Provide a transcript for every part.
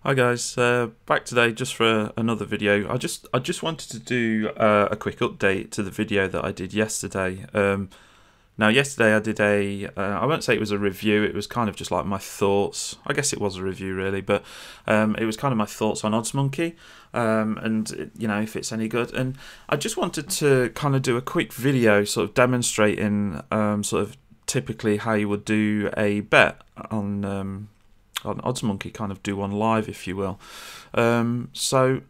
Hi guys, back today just for another video. I just wanted to do a quick update to the video that I did yesterday. Now yesterday I did I won't say it was a review, it was kind of just like my thoughts. I guess it was a review really, but it was kind of my thoughts on OddsMonkey, and you know, if it's any good. And I just wanted to kind of do a quick video sort of demonstrating sort of typically how you would do a bet on OddsMonkey, kind of do one live, if you will. So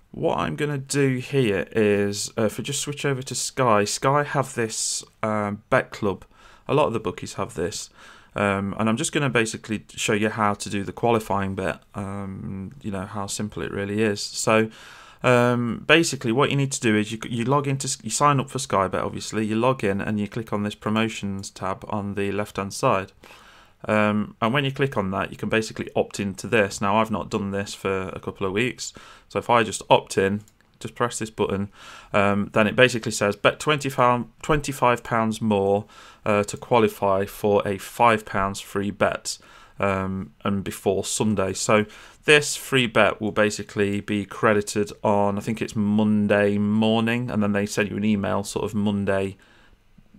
what I'm going to do here is, if I just switch over to Sky have this bet club. A lot of the bookies have this, and I'm just going to basically show you how to do the qualifying bet. You know how simple it really is. So basically what you need to do is you log into, you sign up for Sky Bet, obviously you log in and you click on this promotions tab on the left hand side. And when you click on that, you can basically opt into this. Now I've not done this for a couple of weeks, so if I just opt in, just press this button, then it basically says bet £25 more to qualify for a £5 free bet, and before Sunday. So this free bet will basically be credited on, I think it's Monday morning, and then they send you an email sort of Monday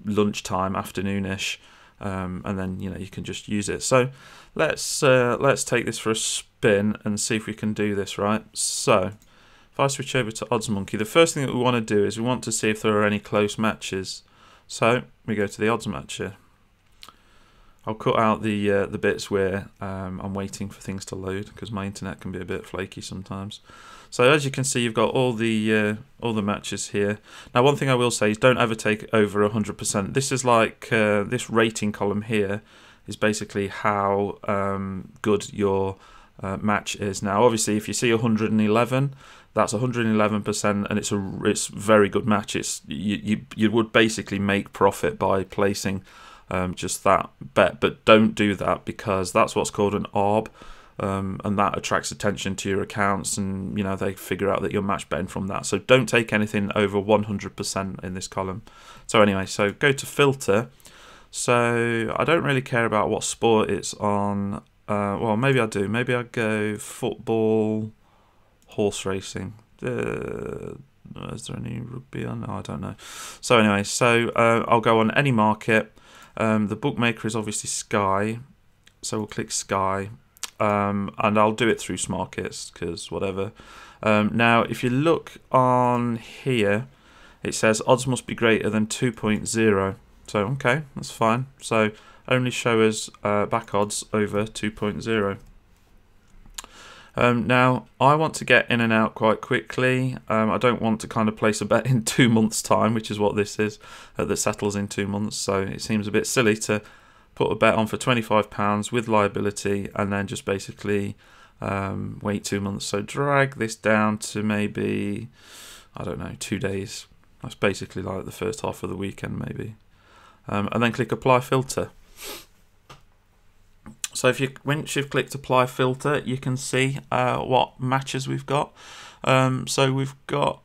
lunchtime, afternoonish. And then you know you can just use it. So let's take this for a spin and see if we can do this right. So if I switch over to OddsMonkey, the first thing that we want to do is we want to see if there are any close matches. So we go to the odds matcher. I'll cut out the bits where I'm waiting for things to load, because my internet can be a bit flaky sometimes. So as you can see, you've got all the matches here. Now, one thing I will say is don't ever take over 100%. This is like this rating column here is basically how good your match is. Now, obviously, if you see 111, that's 111%, and it's a very good match. It's you would basically make profit by placing just that bet, but don't do that, because that's what's called an ARB. And that attracts attention to your accounts, and you know they figure out that you're match betting from that. So don't take anything over 100% in this column. So anyway, so go to filter. So I don't really care about what sport it's on. Well, maybe I do. Maybe I go football, horse racing. Is there any rugby on? No, I don't know. So anyway, so I'll go on any market. The bookmaker is obviously Sky, so we'll click Sky. And I'll do it through Smarkets, because whatever. Now, if you look on here, it says odds must be greater than 2.0. So, okay, that's fine. So, only show us back odds over 2.0. Now, I want to get in and out quite quickly. I don't want to kind of place a bet in 2 months' time, which is what this is, that settles in 2 months. So, it seems a bit silly to put a bet on for £25 with liability and then just basically wait 2 months. So drag this down to maybe, I don't know, 2 days. That's basically like the first half of the weekend maybe. And then click apply filter. So if once you've clicked apply filter, you can see what matches we've got. So we've got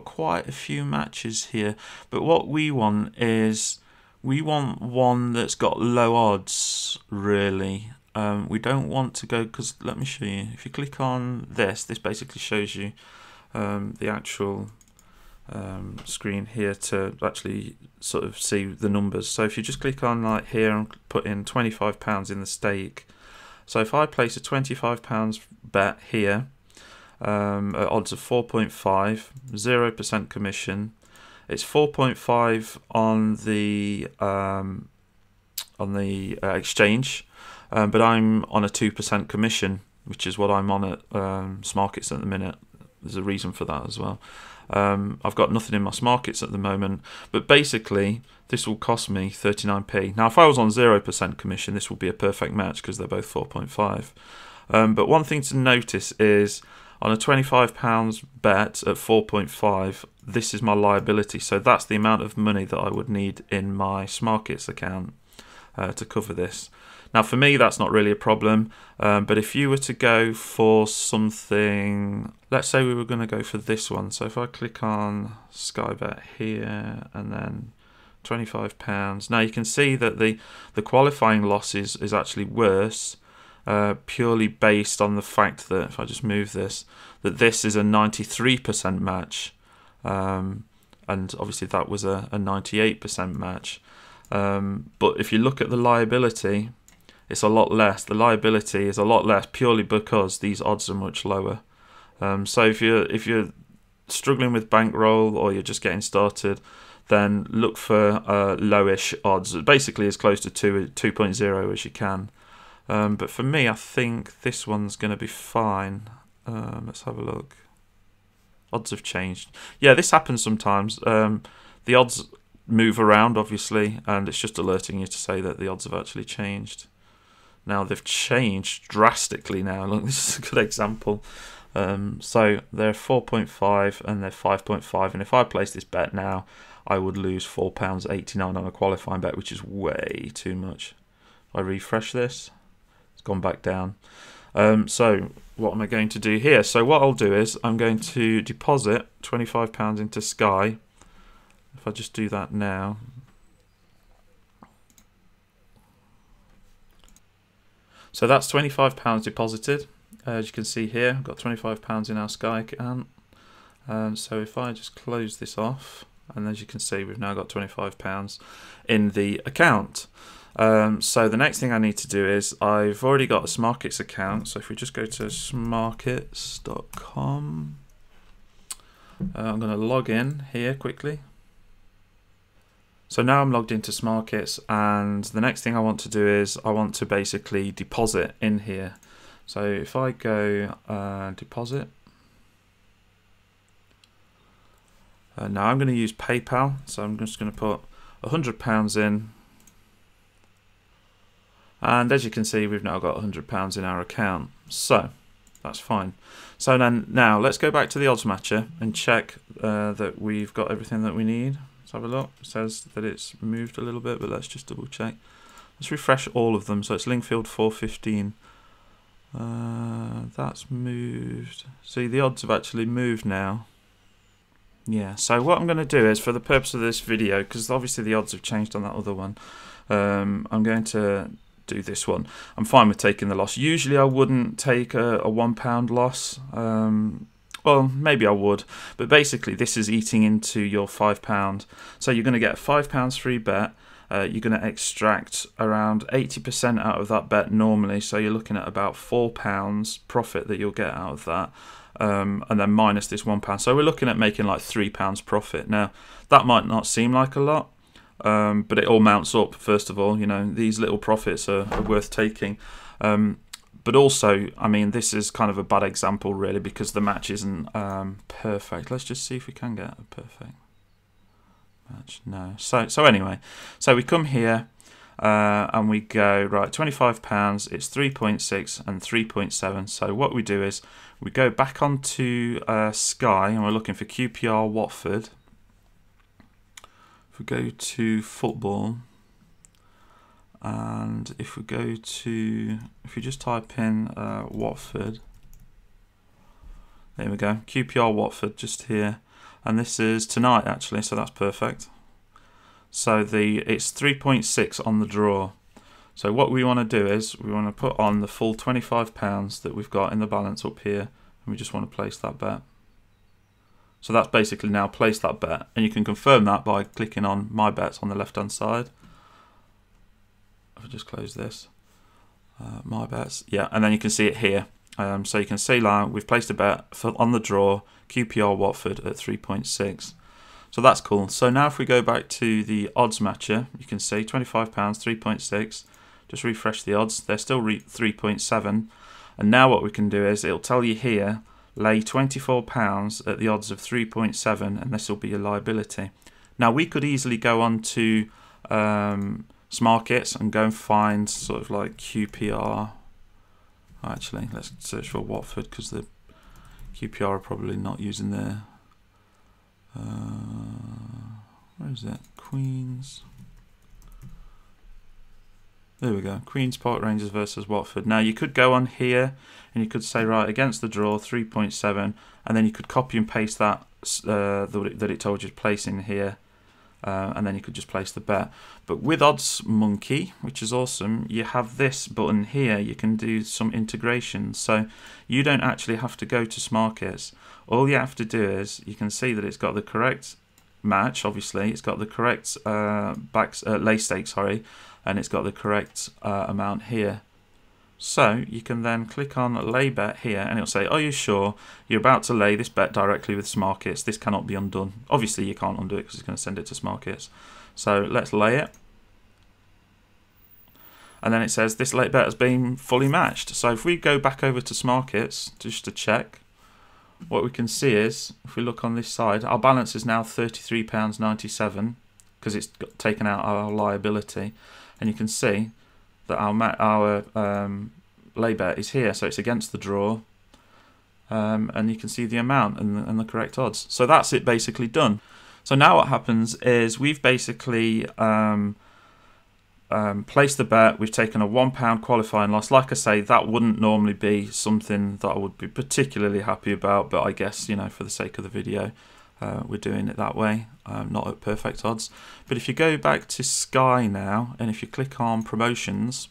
quite a few matches here, but what we want is we want one that's got low odds, really. We don't want to go, because let me show you. If you click on this basically shows you the actual screen here to actually sort of see the numbers. So if you just click on like here and put in £25 in the stake. So if I place a £25 bet here, at odds of 4.5, 0% commission. It's 4.5 on the exchange, but I'm on a 2% commission, which is what I'm on at Smarkets at the minute. There's a reason for that as well. I've got nothing in my Smarkets at the moment, but basically this will cost me 39p. Now, if I was on 0% commission, this would be a perfect match because they're both 4.5. But one thing to notice is, on a £25 bet at 4.5, this is my liability. So that's the amount of money that I would need in my Smarkets account to cover this. Now, for me, that's not really a problem. But if you were to go for something, let's say we were going to go for this one. So if I click on Sky Bet here and then £25, now you can see that the qualifying loss is actually worse. purely based on the fact that, if I just move this, that this is a 93% match, and obviously that was a 98% match. But if you look at the liability, it's a lot less. The liability is a lot less purely because these odds are much lower. So if you're struggling with bankroll or you're just getting started, then look for lowish odds, basically as close to 2.0 as you can. But for me, I think this one's going to be fine. Let's have a look. Odds have changed. Yeah, this happens sometimes. The odds move around, obviously, and it's just alerting you to say that the odds have actually changed. Now, they've changed drastically now. Look, this is a good example. So they're 4.5 and they're 5.5. And if I place this bet now, I would lose £4.89 on a qualifying bet, which is way too much. If I refresh this, it's gone back down. So what am I going to do here? So what I'll do is I'm going to deposit £25 into Sky. If I just do that now. So that's £25 deposited. As you can see here, I've got £25 in our Sky account. So if I just close this off, and as you can see, we've now got £25 in the account. So the next thing I need to do is, I've already got a Smarkets account. So if we just go to smarkets.com, I'm going to log in here quickly. So now I'm logged into Smarkets, and the next thing I want to do is I want to basically deposit in here. So if I go deposit, now I'm going to use PayPal, so I'm just going to put £100 in, and as you can see, we've now got £100 in our account, so that's fine. So then now let's go back to the odds matcher and check that we've got everything that we need. Let's have a look. It says that it's moved a little bit, but let's just double check. Let's refresh all of them. So it's Lingfield 415. That's moved. See, the odds have actually moved now. Yeah, so what I'm going to do is, for the purpose of this video, because obviously the odds have changed on that other one, I'm going to do this one. I'm fine with taking the loss. Usually I wouldn't take a £1 loss. Well, maybe I would, but basically this is eating into your £5. So you're going to get a £5 free bet. You're going to extract around 80% out of that bet normally, so you're looking at about £4 profit that you'll get out of that, and then minus this £1. So we're looking at making like £3 profit. Now, that might not seem like a lot, but it all mounts up. First of all, you know, these little profits are worth taking. But also, I mean, this is kind of a bad example, really, because the match isn't perfect. Let's just see if we can get a perfect match. No. So anyway, so we come here and we go, right, £25, it's 3.6 and 3.7. So what we do is we go back onto Sky, and we're looking for QPR Watford. If we go to football, and if we go to, if you just type in Watford, there we go, QPR Watford just here, and this is tonight actually, so that's perfect. So it's 3.6 on the draw. So what we want to do is we want to put on the full £25 that we've got in the balance up here, and we just want to place that bet. So that's basically now placed that bet, and you can confirm that by clicking on My Bets on the left hand side. If I just close this, My Bets, yeah, and then you can see it here. So you can see now we've placed a bet on the draw, QPR Watford at 3.6. So that's cool. So now if we go back to the odds matcher, you can see £25, 3.6. Just refresh the odds, they're still 3.7. And now what we can do is, it'll tell you here, lay £24 at the odds of 3.7, and this will be your liability. Now we could easily go on to Smarkets and go and find sort of like QPR. Actually, let's search for Watford, because the QPR are probably not using their where is it? Queens. There we go. Queens Park Rangers versus Watford. Now you could go on here and you could say, right, against the draw 3.7, and then you could copy and paste that that it told you to place in here. and then you could just place the bet. But with OddsMonkey, which is awesome, you have this button here. You can do some integration, so you don't actually have to go to Smarkets. All you have to do is, you can see that it's got the correct match, obviously it's got the correct lay stake, sorry, and it's got the correct amount here. So you can then click on lay bet here, and it'll say, are you sure you're about to lay this bet directly with Smarkets? This cannot be undone. Obviously you can't undo it because it's going to send it to Smarkets. So let's lay it. And then it says this lay bet has been fully matched. So if we go back over to Smarkets just to check, what we can see is, if we look on this side, our balance is now £33.97 because it's taken out our liability, and you can see that our lay bet is here, so it's against the draw, and you can see the amount and the correct odds. So that's it basically done. So now what happens is we've basically placed the bet. We've taken a £1 qualifying loss. Like I say, that wouldn't normally be something that I would be particularly happy about, but I guess, you know, for the sake of the video, we're doing it that way, not at perfect odds. But if you go back to Sky now, and if you click on promotions,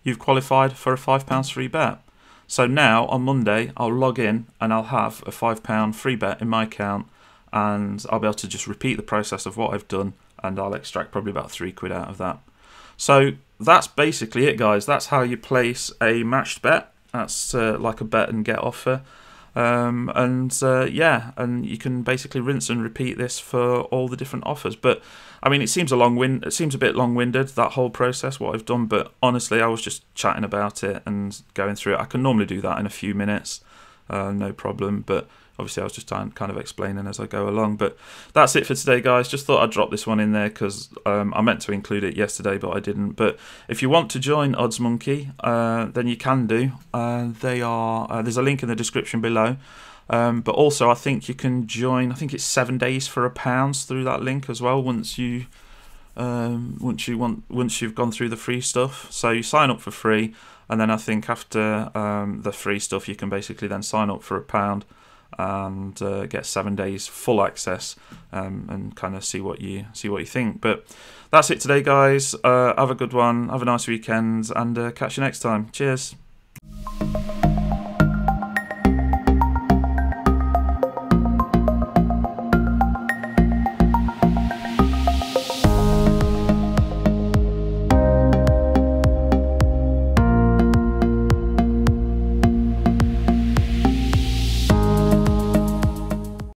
you've qualified for a £5 free bet. So now on Monday I'll log in and I'll have a £5 free bet in my account, and I'll be able to just repeat the process of what I've done, and I'll extract probably about £3 out of that. So that's basically it, guys. That's how you place a matched bet. That's like a bet and get offer. Yeah, and you can basically rinse and repeat this for all the different offers. But I mean, it seems a bit long-winded, that whole process, what I've done. But honestly, I was just chatting about it and going through it. I can normally do that in a few minutes, no problem. But obviously, I was just kind of explaining as I go along. But that's it for today, guys. Just thought I'd drop this one in there because I meant to include it yesterday, but I didn't. But if you want to join OddsMonkey, then you can do. There's a link in the description below. But also, I think you can join. I think it's 7 days for £1 through that link as well. Once you've gone through the free stuff, so you sign up for free, and then I think after the free stuff, you can basically then sign up for £1. And get 7 days full access, and kind of see what you think. But that's it today, guys. Have a good one, have a nice weekend, and catch you next time. Cheers.